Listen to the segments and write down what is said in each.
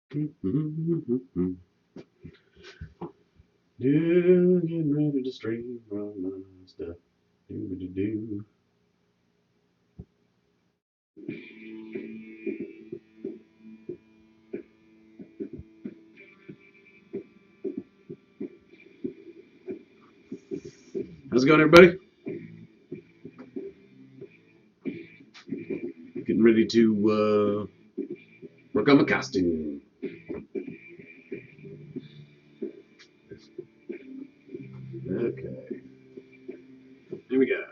Do getting ready to stream from my stuff. Do do do. How's it going, everybody? Getting ready to work on my costume. Okay, here we go.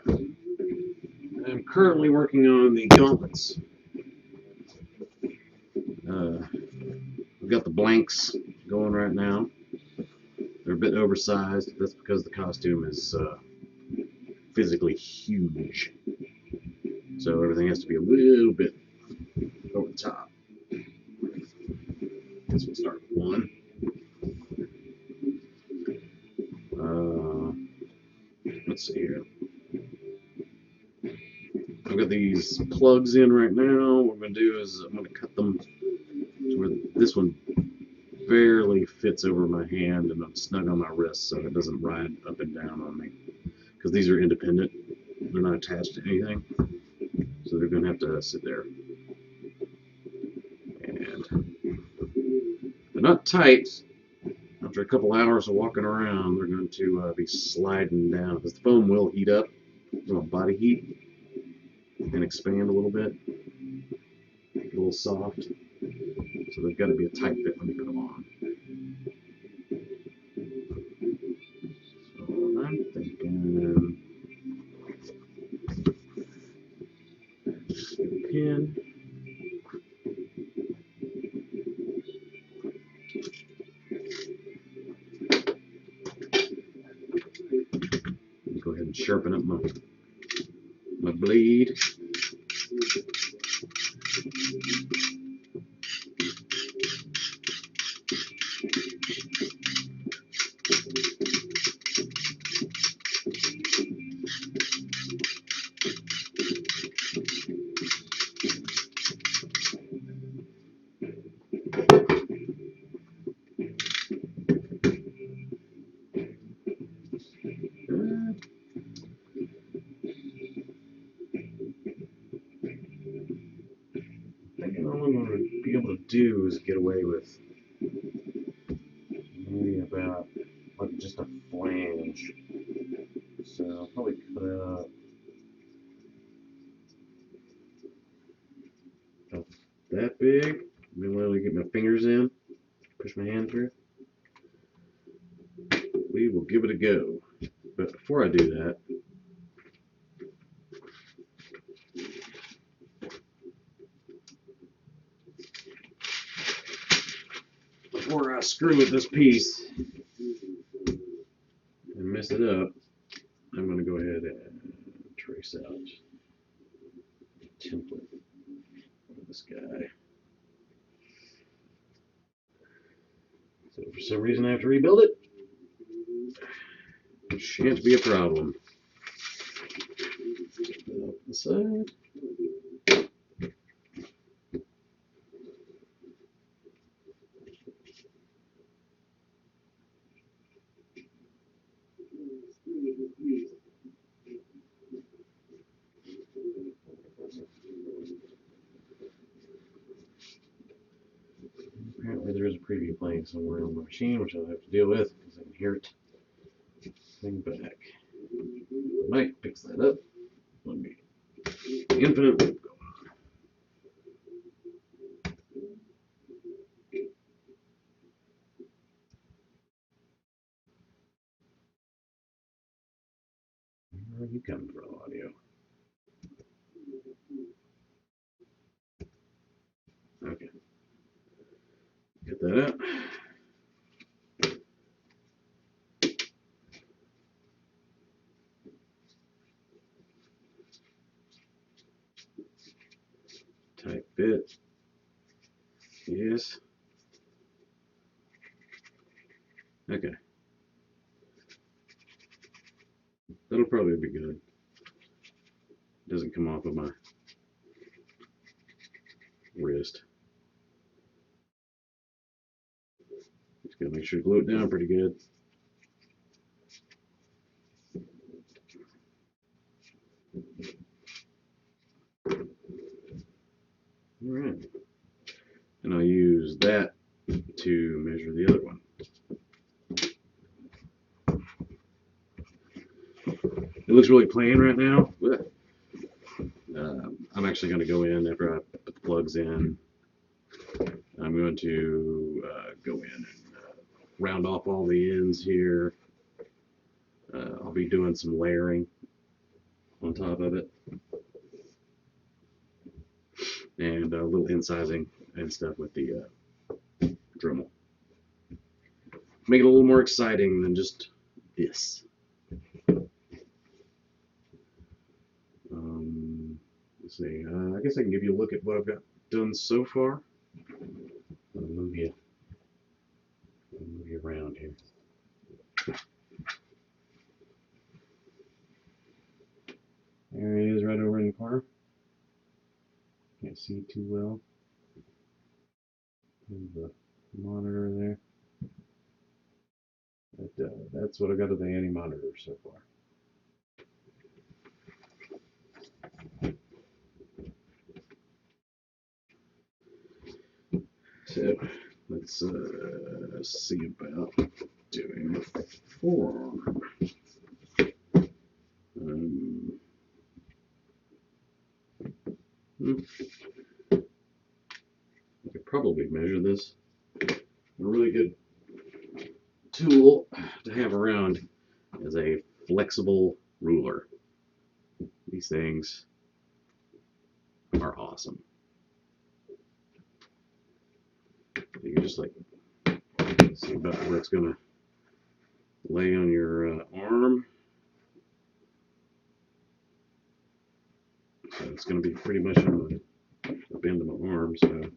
I'm currently working on the gauntlets. We've got the blanks going right now. They're a bit oversized. That's because the costume is physically huge. So everything has to be a little bit over the top. Guess we'll start with one. Uh, let's see here. I've got these plugs in right now. What I'm going to do is I'm going to cut them to where this one barely fits over my hand and I'm snug on my wrist so it doesn't ride up and down on me. Because these are independent. They're not attached to anything. So they're going to have to sit there. And they're not tight. After a couple hours of walking around, they're going to be sliding down because the foam will heat up from body heat and expand a little bit, get a little soft. So they've got to be a tight fit when you put them on. So I'm thinking pin. Go ahead and sharpen up my blade. I think all I'm going to be able to do is get away with maybe about like just a flange. So I'll probably cut out about that big. Maybe literally get my fingers in, push my hand through. We will give it a go. But before I do that, before I screw with this piece and mess it up, I'm going to go ahead and trace out a template of this guy. So for some reason I have to rebuild it. It shan't be a problem. Put it off the side. Apparently there is a preview playing somewhere on my machine, which I'll have to deal with because I can hear it. Thing back. I might fix that up. Let me infinite loop going on. Where are you coming from, audio? Okay. Get that out. Tight fit. Yes. Okay. That'll probably be good. Doesn't come off of my wrist. Gotta make sure to glue it down pretty good. Alright. And I'll use that to measure the other one. It looks really plain right now. I'm actually going to go in after I put the plugs in. I'm going to go in and round off all the ends here. I'll be doing some layering on top of it. And a little incising and stuff with the Dremel. Make it a little more exciting than just this. Let's see. I guess I can give you a look at what I've got done so far. I'll move you around here. There he is, right over in the corner. Can't see too well. There's the monitor there. But, that's what I got of the anti-monitor so far. So let's see about doing the forearm. I could probably measure this. A really good tool to have around is a flexible ruler. These things are awesome. You can just like see about where it's going to lay on your arm. So it's going to be pretty much on the bend of my arm. So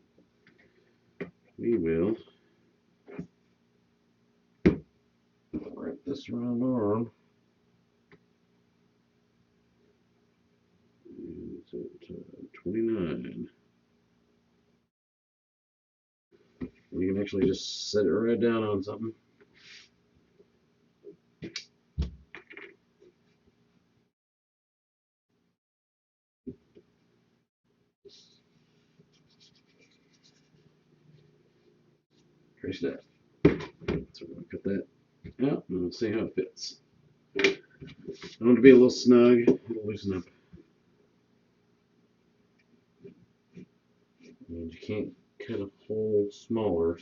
we will wrap this around my arm. It's at 29. You can actually just set it right down on something. Trace that. So we're going to cut that out and we'll see how it fits. I want it to be a little snug. It'll loosen up. And you can't cut a hole smaller.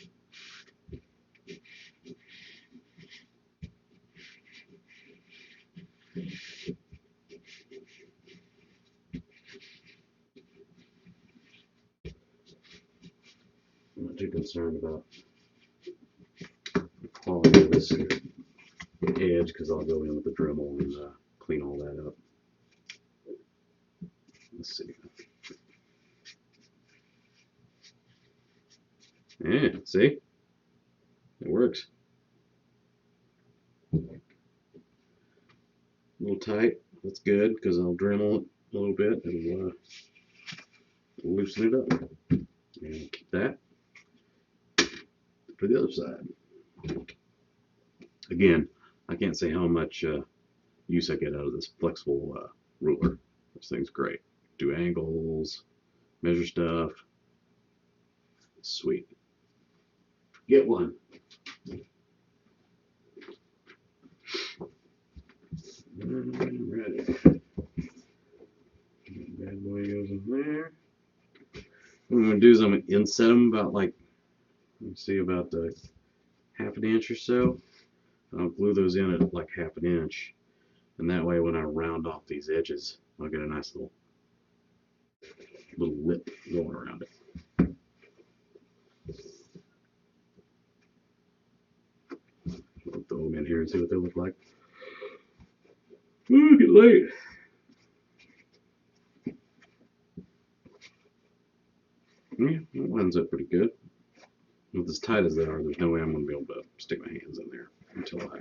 I'm not too concerned about the quality of this edge because I'll go in with the Dremel and clean all that up. Let's see. Yeah, see? It works. A little tight. That's good because I'll Dremel it a little bit and loosen it up. And keep that for the other side. Again, I can't say how much use I get out of this flexible ruler. This thing's great. Do angles, measure stuff. Sweet. Get one. Ready. Bad boy goes in there. What I'm going to do is I'm going to inset them about like, let's see, about half an inch or so. I'll glue those in at like half an inch. And that way when I round off these edges, I'll get a nice little lip going around it. I'll throw them in here and see what they look like. Ooh, get late. Yeah, that lines up pretty good. With as tight as they are, there's no way I'm going to be able to stick my hands in there until I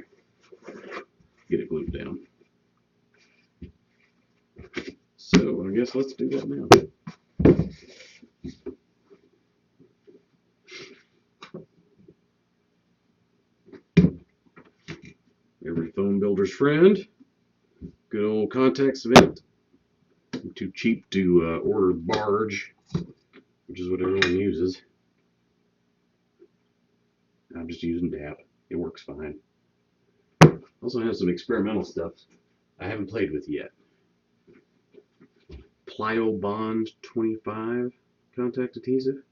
get it glued down. So I guess let's do that now. foam builder's friend. Good old contact cement. I'm too cheap to order barge, which is what everyone uses. I'm just using DAP. It works fine. Also have some experimental stuff I haven't played with yet. Plyo Bond 25 contact adhesive.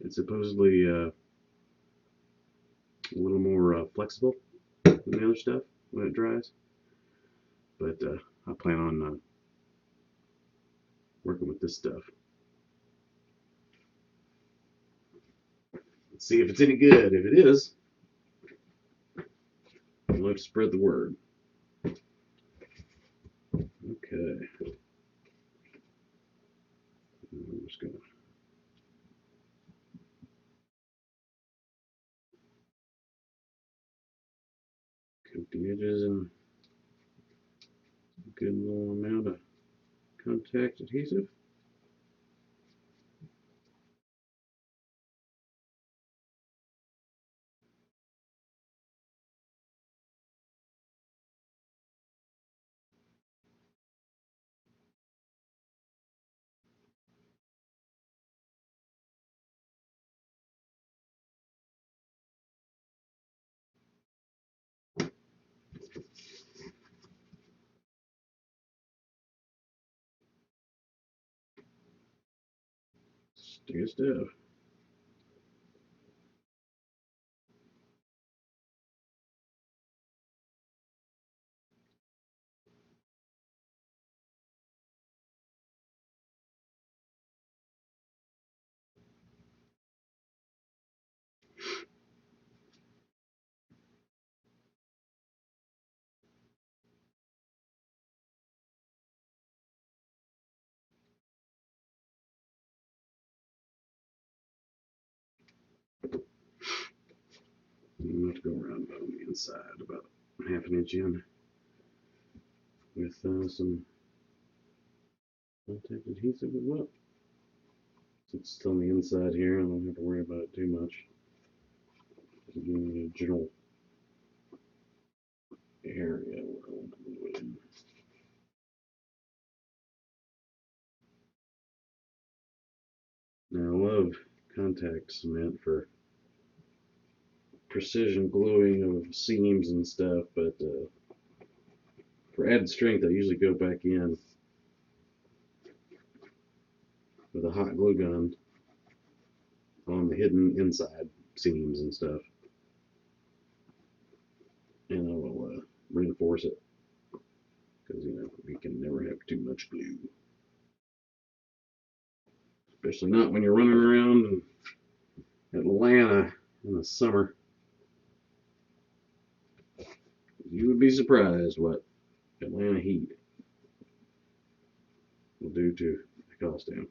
It's supposedly a little more flexible than the other stuff when it dries. But I plan on working with this stuff. Let's see if it's any good. If it is, we'll have to spread the word. Okay. I'm just going to coat the edges in a good little amount of contact adhesive. Stick of stuff. I'm going to go around on the inside about half an inch in with some contact adhesive as well. Since it's still on the inside here, I don't have to worry about it too much. Just giving me a general area where I want to glue it in. Now I love contact cement for precision gluing of seams and stuff, but for added strength I usually go back in with a hot glue gun on the hidden inside seams and stuff, and I will reinforce it because we can never have too much glue, especially not when you're running around in Atlanta in the summer. You would be surprised what Atlanta heat will do to the costume.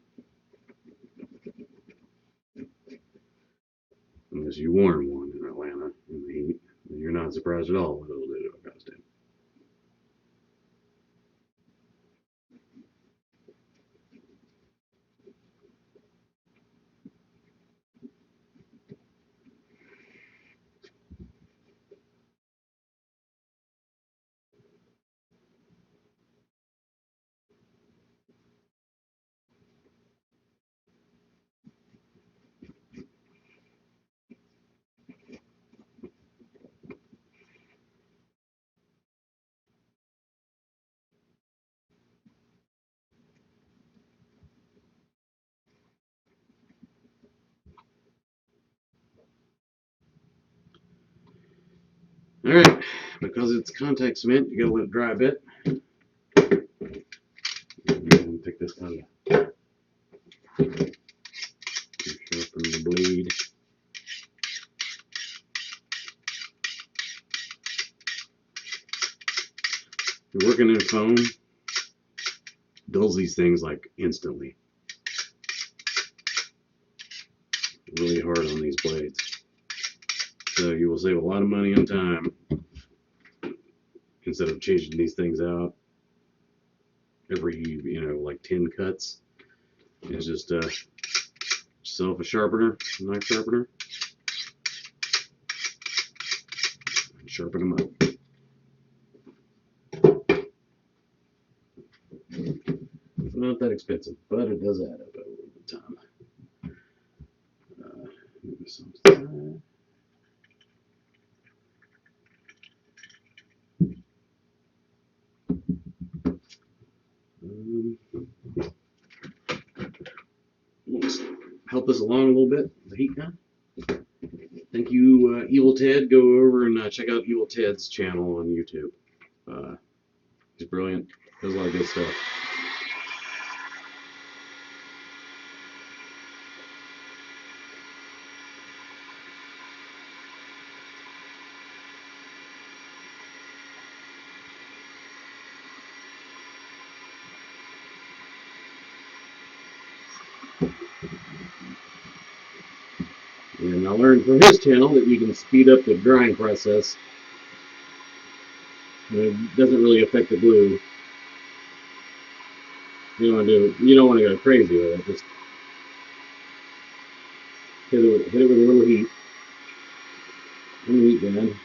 Unless you worn one in Atlanta in the heat, then you're not surprised at all what it'll do to a costume. Alright, because it's contact cement, you gotta let it dry a bit. And take this out of sharpen the blade. If you're working in foam, dulls these things like instantly. Really hard on these blades. So you will save a lot of money and time instead of changing these things out every, like 10 cuts. It's just yourself a sharpener, knife sharpener, and sharpen them up. not that expensive, but it does add up over the time. Let's help us along a little bit. The heat gun. Thank you, Evil Ted. Go over and check out Evil Ted's channel on YouTube. He's brilliant. Does a lot of good stuff. And I learned from his channel that you can speed up the drying process. It doesn't really affect the glue. You don't want to go crazy with it. Just hit it with a little heat. And the heat gun.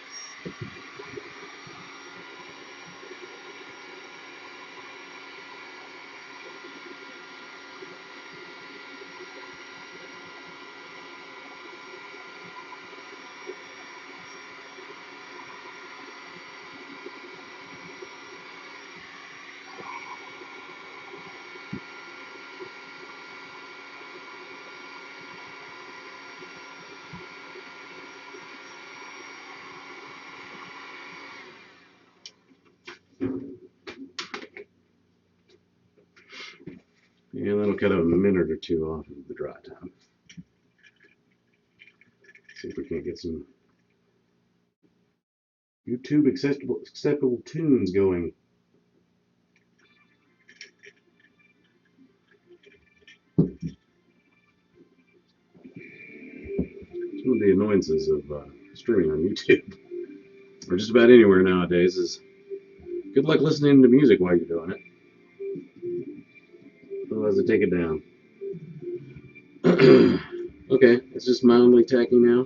And that'll cut a minute or two off of the dry time. See if we can't get some YouTube acceptable tunes going. It's one of the annoyances of streaming on YouTube, or just about anywhere nowadays, is good luck listening to music while you're doing it. Otherwise, they take it down. Okay, it's just mildly tacky now.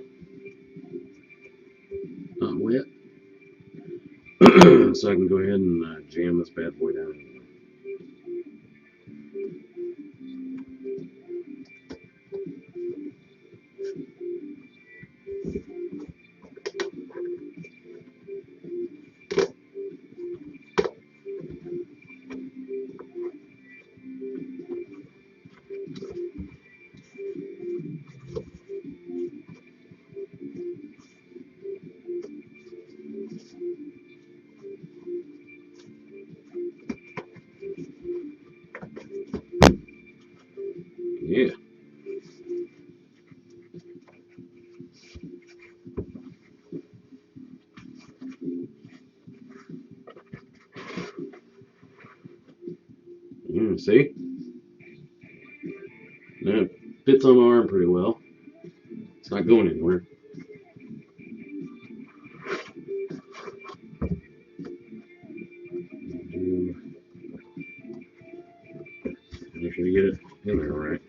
Not wet. So I can go ahead and jam this bad boy down. Yeah. Yeah, see? That fits on my arm pretty well. It's not going anywhere. Make sure you get it in there right.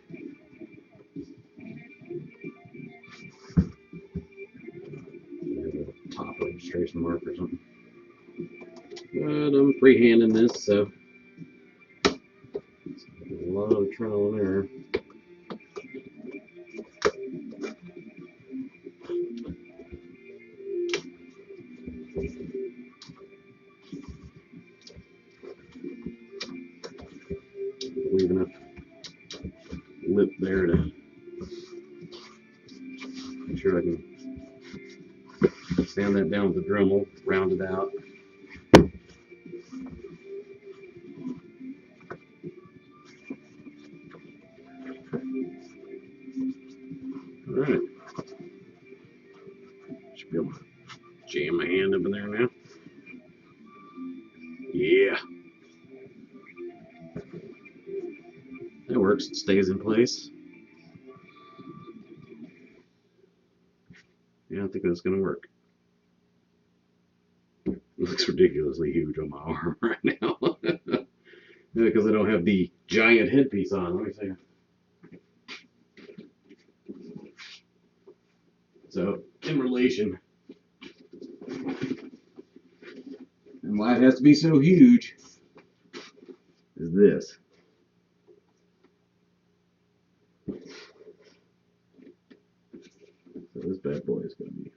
A top registration mark or something. But I'm freehanding this, so a lot of trial and error. Leave enough lip there to make sure I can sand that down with the Dremel, round it out. Alright. Should be able to jam my hand up in there now. Yeah. That works. It stays in place. Yeah, I think that's going to work. It looks ridiculously huge on my arm right now. Because I don't have the giant headpiece on. Let me see. So, in relation, and why it has to be so huge is this. this bad boy is going to be.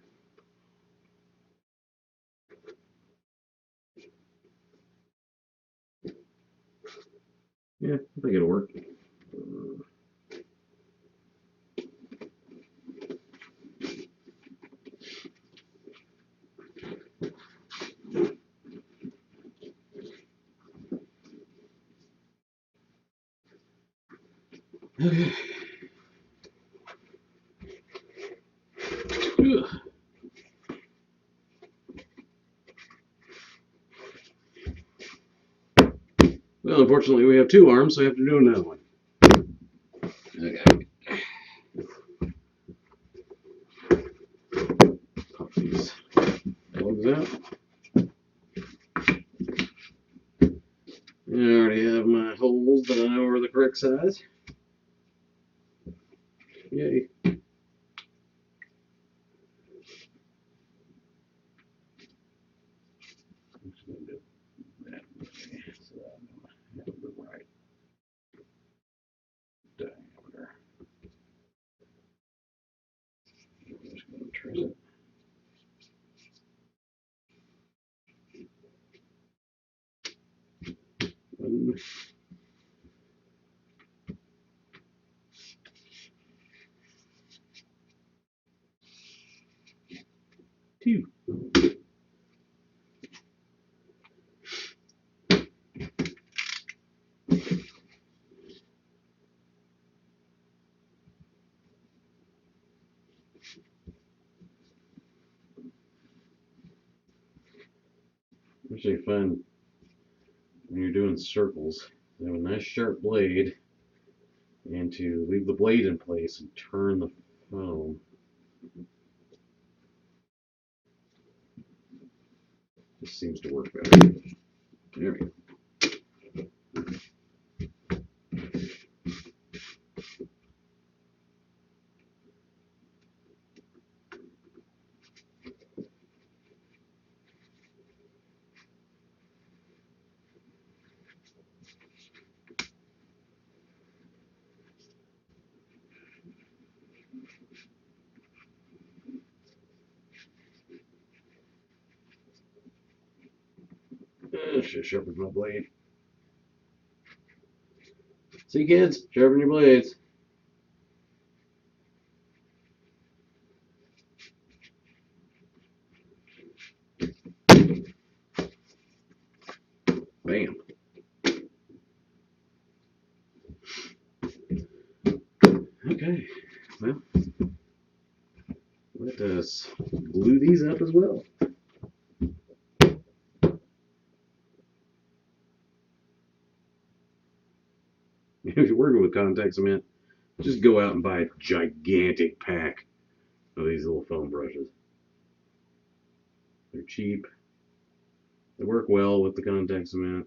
Yeah, I think it'll work. Okay. Well, unfortunately, we have two arms, so I have to do another one. Okay. Pop these plugs out. I already have my holes that I know are the correct size. Yay. I'm just going to do that way so I know I have the right diameter. I'm just going to trace it. One, two. Actually, fun when you're doing circles, you have a nice sharp blade, and to leave the blade in place and turn the foam. This seems to work better. There we go. Should sharpen my blade. See, kids, sharpen your blades. Bam. Okay, well, let us glue these up as well. If you're working with contact cement, just go out and buy a gigantic pack of these little foam brushes. They're cheap. They work well with the contact cement.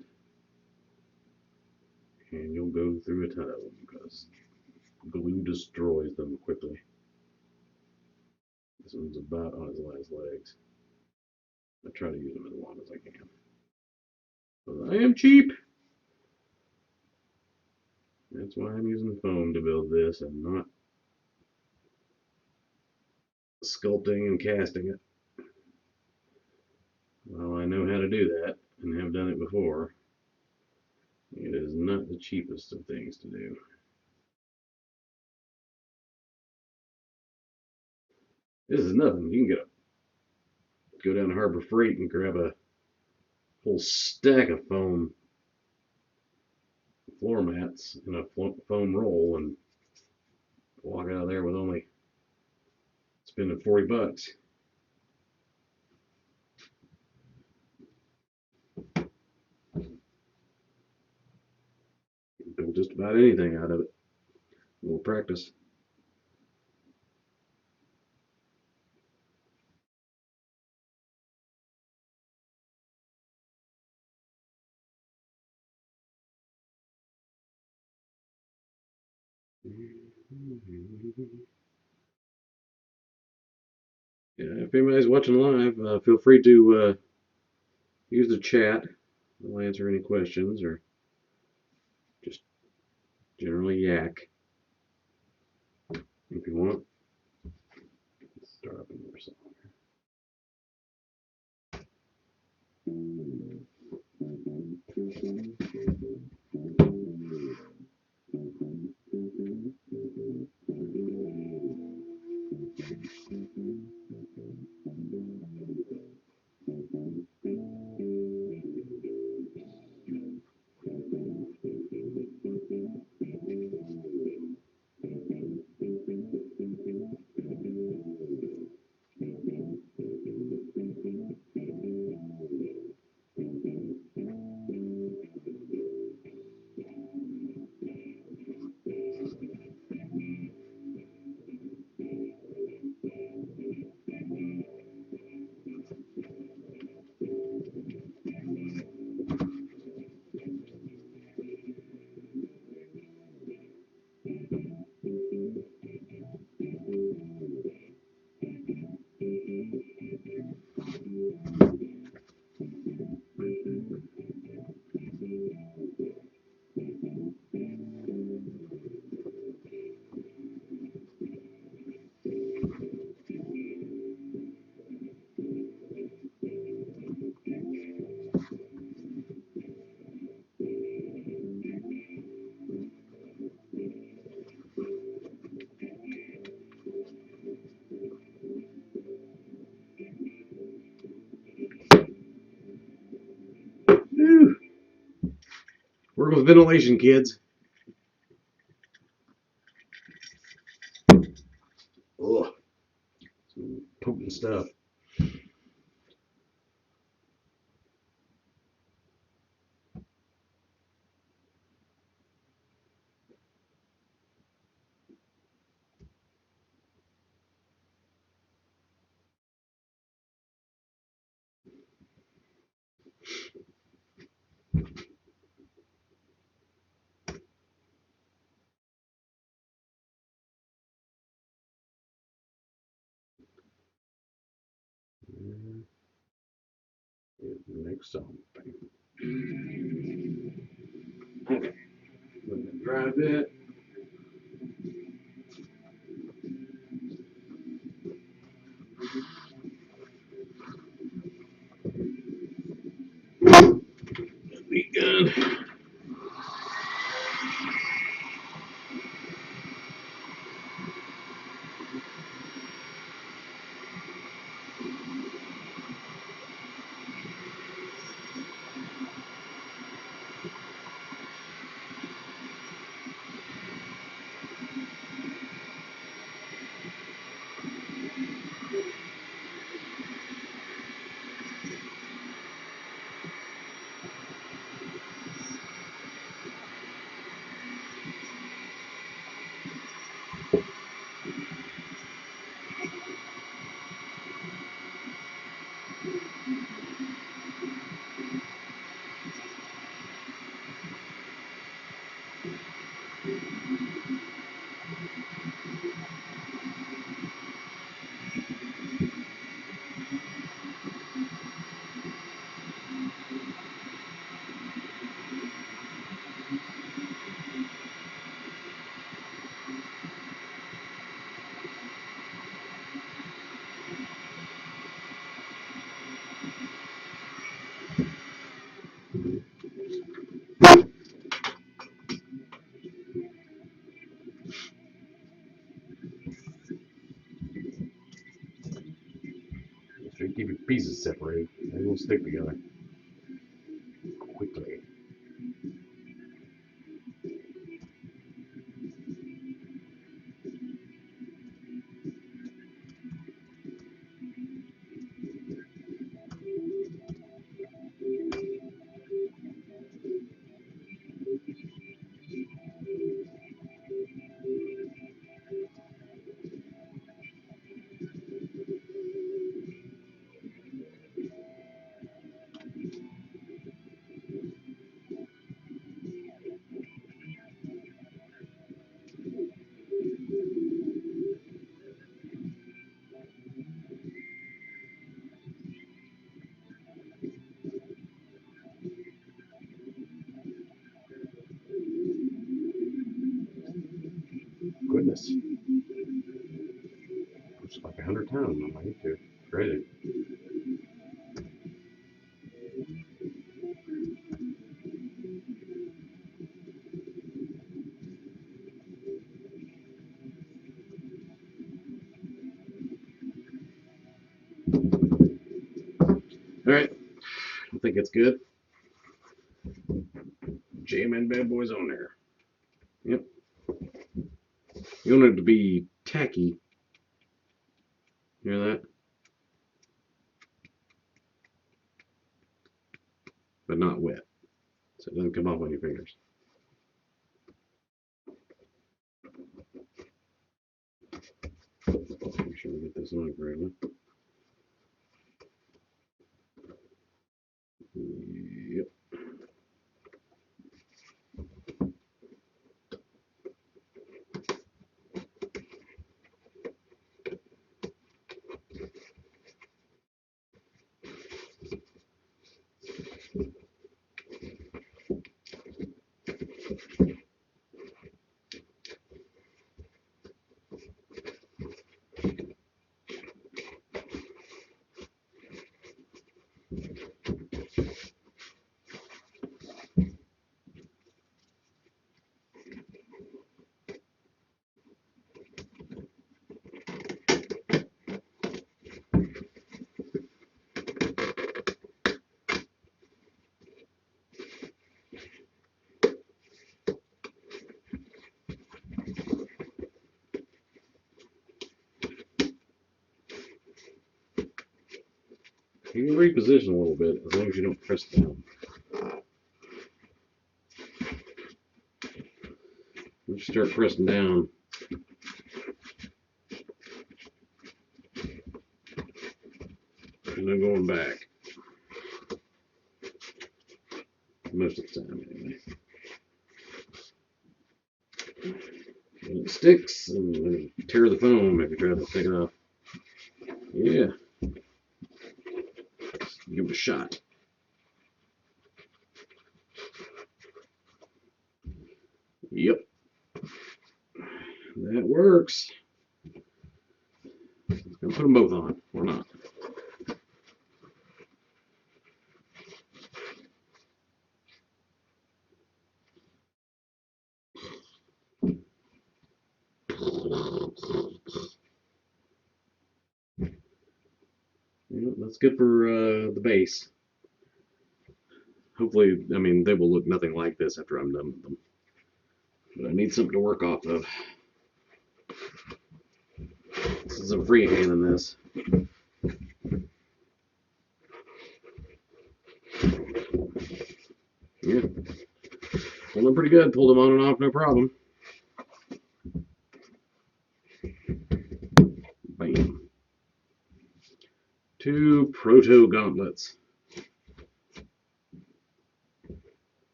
And you'll go through a ton of them because glue destroys them quickly. This one's about on his last legs. I try to use them as long as I can. But I am cheap. That's why I'm using foam to build this and not sculpting and casting it. Well, I know how to do that and have done it before. It is not the cheapest of things to do. This is nothing. You can go down to Harbor Freight and grab a whole stack of foam floor mats in a foam roll and walk out of there with only spending $40. Build just about anything out of it. A little practice. Yeah, if anybody's watching live, feel free to use the chat. I'll answer any questions or just generally yak if you want. Whew. Work with ventilation, kids. Ugh. Some potent stuff. Next song. Okay. Let it dry a bit. Be good. So you keep your pieces separated. They will stick together quickly. Goodness. It's like 100 times on my YouTube. Crazy. Alright, I think it's good. Jamming bad boys on there. Yep. You want it to be tacky. Hear that? But not wet. So it doesn't come off on your fingers. Make sure we get this on correctly. Yep. You can reposition a little bit as long as you don't press down. Once you start pressing down, there's no going back. Most of the time, anyway. And it sticks and then tear the foam if you try to take it off. Yeah. Give it a shot. Yep. That works. Gonna put them both on, or not. Yep, that's good for the base. Hopefully, I mean, they will look nothing like this after I'm done with them. But I need something to work off of. This is a freehand in this. Yeah. Pulled them pretty good. Pulled them on and off, no problem. Bam. 2 proto gauntlets.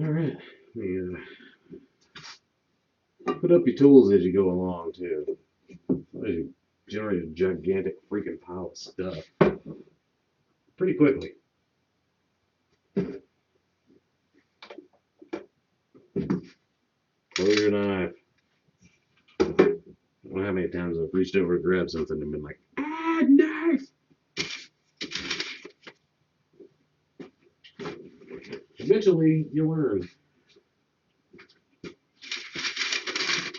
Alright. Yeah. Put up your tools as you go along, too. You generate a gigantic freaking pile of stuff pretty quickly. Close your knife. I don't know how many times I've reached over to grab something and been like, ah, knife! Eventually, you learn.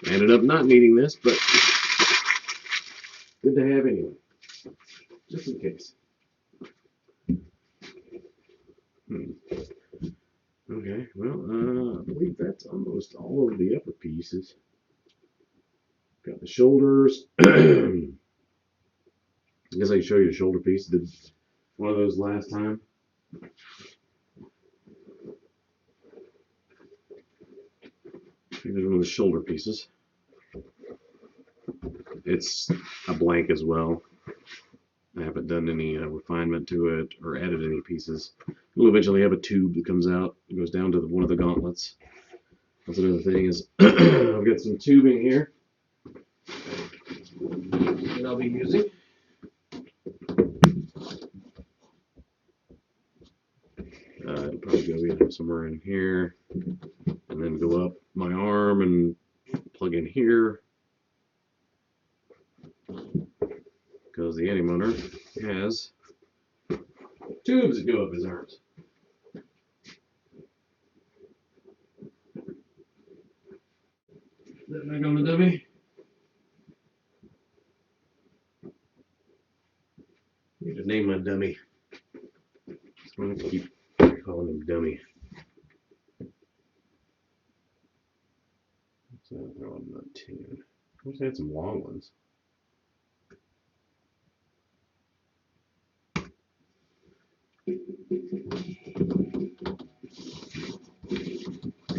I ended up not needing this, but good to have anyway. Just in case. Okay, well, I believe that's almost all of the upper pieces. Got the shoulders. I guess I can show you the shoulder piece. Did one of those last time. Here's one of the shoulder pieces. It's a blank as well. I haven't done any refinement to it or added any pieces. We'll eventually have a tube that comes out. It goes down to one of the gauntlets. That's another thing is I've got some tubing here that I'll be using. It'll probably go either somewhere in here and then go up my arm and plug in here because the anti-motor has tubes that go up his arms. that back on the dummy. I need to name my dummy. Just want to keep calling him dummy. So I'll throw him the tune. I wish I had some long ones.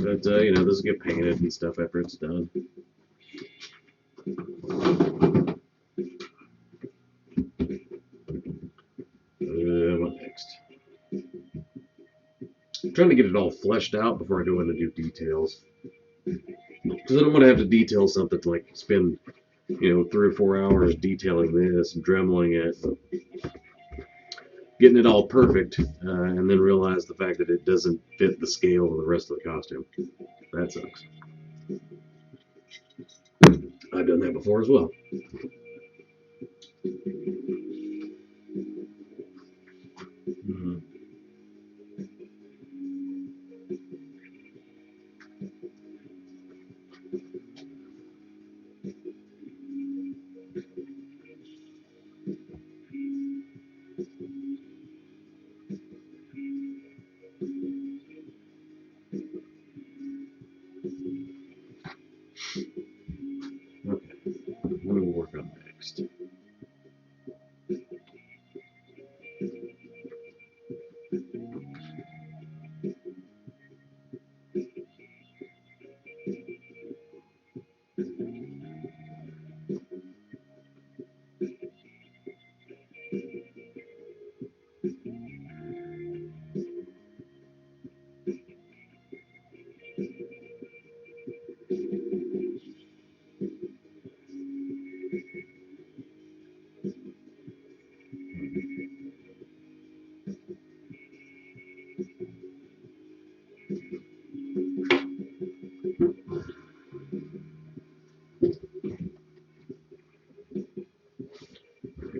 But, you know, this will get painted and stuff after it's done. What next? I'm trying to get it all fleshed out before I go in and do details. Because I don't want to have to detail something to like spend, you know, 3 or 4 hours detailing this and dremeling it, getting it all perfect, and then realize the fact that it doesn't fit the scale of the rest of the costume. That sucks. I've done that before as well. Mm-hmm. Okay, what do we work on next?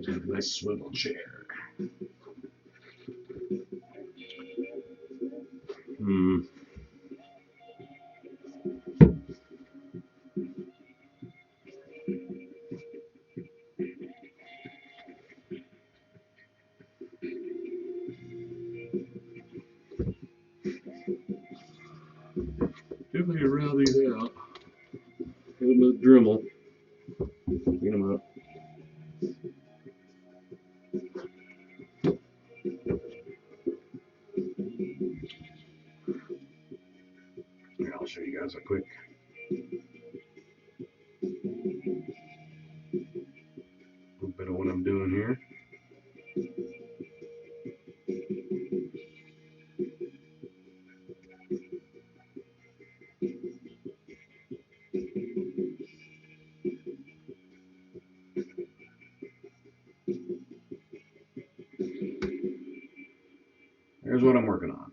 Get a nice swivel chair. Hmm. Definitely round these out. Hit them with a Dremel. Clean them up. Here, I'll show you guys a quick little bit of what I'm doing here. Here's what I'm working on.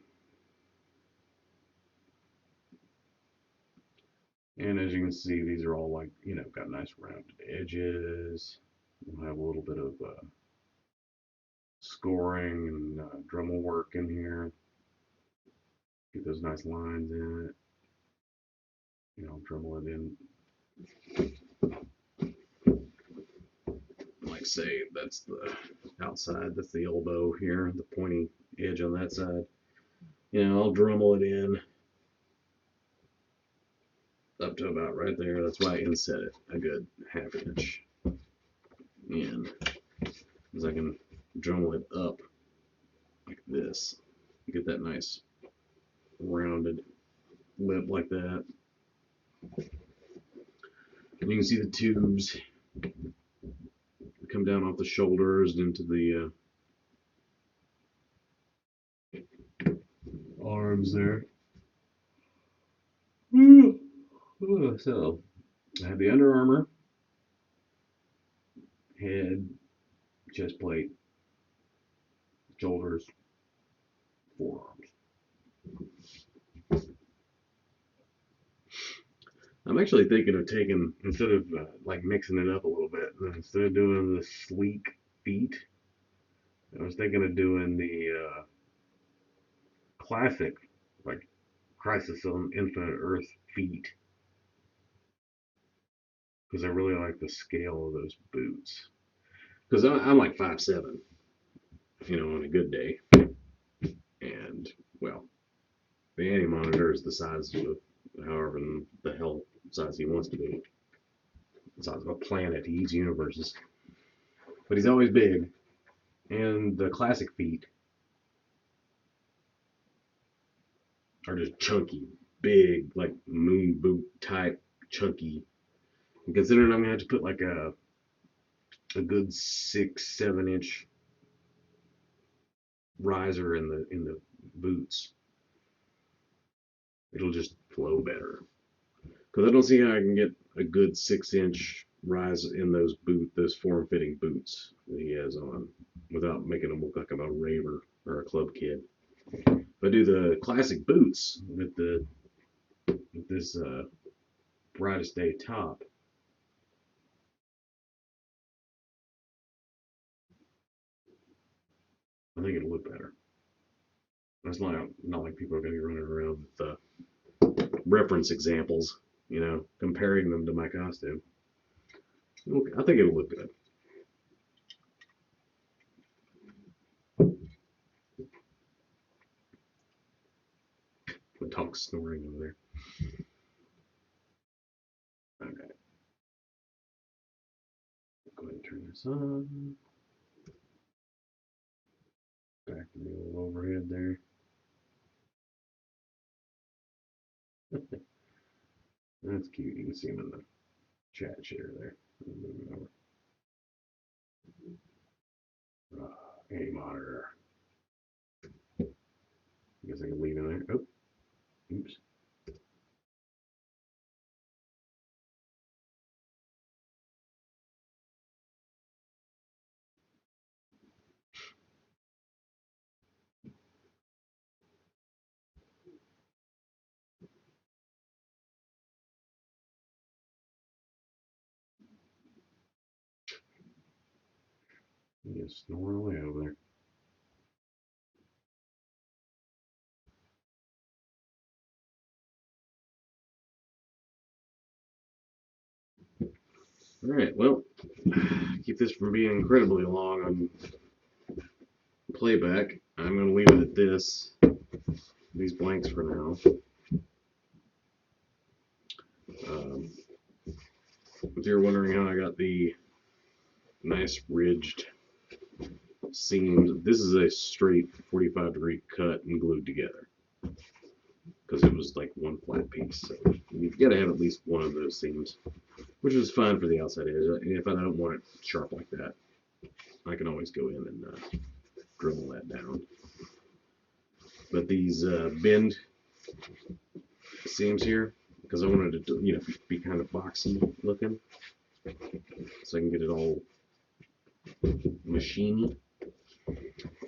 And as you can see, these are all like, you know, got nice rounded edges. We'll have a little bit of scoring and Dremel work in here. Get those nice lines in it. You know, Dremel it in. Like say, that's the outside, that's the elbow here, the pointy edge on that side. You know, I'll Dremel it in up to about right there. That's why I inset it a good ½ inch in, because I can Dremel it up like this. Get that nice rounded lip like that. And you can see the tubes come down off the shoulders into the arms there. So I have the Under Armour, head, chest plate, shoulders, forearms. I'm actually thinking of taking, instead of like mixing it up a little bit, instead of doing the sleek feet, I was thinking of doing the classic, like Crisis on Infinite Earth feet. because I really like the scale of those boots. Because I'm like 5'7", on a good day, and well, the Annie monitor is the size of however the hell size he wants to be. The size of a planet. He eats universes, but he's always big. And the classic feet are just chunky, big, like moon boot type, chunky. And considering I'm gonna have to put like a good 6, 7 inch riser in the boots, it'll just flow better. Because I don't see how I can get a good 6 inch rise in those form-fitting boots that he has on, without making him look like I'm a raver or a club kid. If I do the classic boots with this brightest day top, I think it'll look better. It's not like people are going to be running around with reference examples, comparing them to my costume. Okay, I think it'll look good. The dog's snoring over there. Okay, go ahead and turn this on. Back to the old overhead there. That's cute. You can see him in the chat share there. Any monitor. I guess I can leave him there. Oh, oops. He is snoring away over there. All right, well, keep this from being incredibly long on playback. I'm going to leave it at these blanks for now. If you're wondering how I got the nice ridged seams, this is a straight 45-degree cut and glued together, because it was like one flat piece. So you've got to have at least one of those seams, which is fine for the outside edge. And if I don't want it sharp like that, I can always go in and dribble that down. But these bend seams here, because I wanted it to be kind of boxy looking, so I can get it all machiney.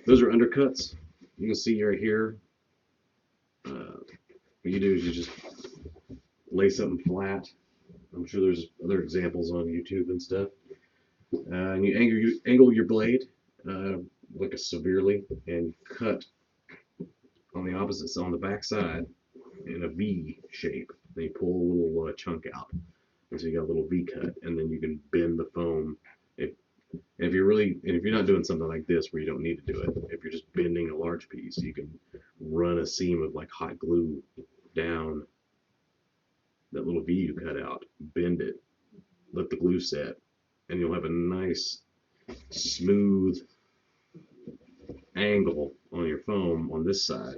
Those are undercuts. You can see right here. What you do is you just lay something flat. I'm sure there's other examples on YouTube and stuff. And you angle your blade like a severely, and cut on the opposite, on the back side, in a V shape. Then you pull a little chunk out, and so you got a little V cut, and then you can bend the foam. If you're not doing something like this where you don't need to do it, if you're just bending a large piece, you can run a seam of like hot glue down that little V you cut out, bend it, let the glue set, and you'll have a nice smooth angle on your foam on this side,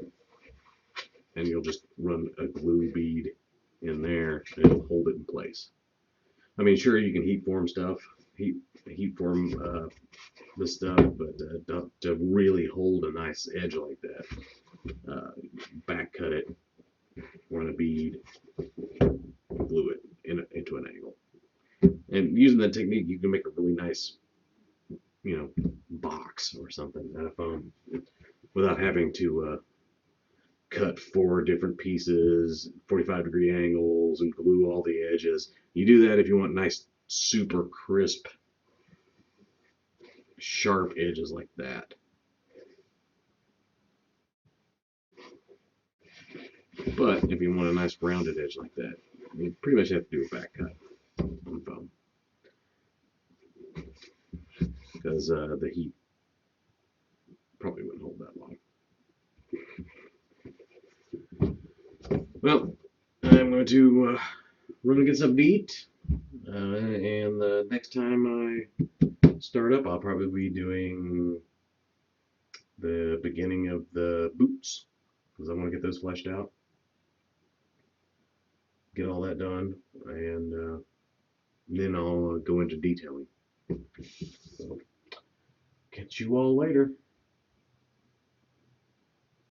and you'll just run a glue bead in there and it'll hold it in place. I mean, sure, you can heat form this stuff, but to really hold a nice edge like that, back cut it, run a bead, glue it into an angle. And using that technique, you can make a really nice, box or something out of foam without having to cut 4 different pieces, 45-degree angles, and glue all the edges. You do that if you want nice, super crisp, sharp edges like that. But if you want a nice rounded edge like that, you pretty much have to do a back cut on foam. because the heat probably wouldn't hold that long. Well, I'm going to run and get something to eat, and the next time I start up, I'll probably be doing the beginning of the boots, because I want to get those fleshed out, get all that done, and then I'll go into detailing. So, catch you all later.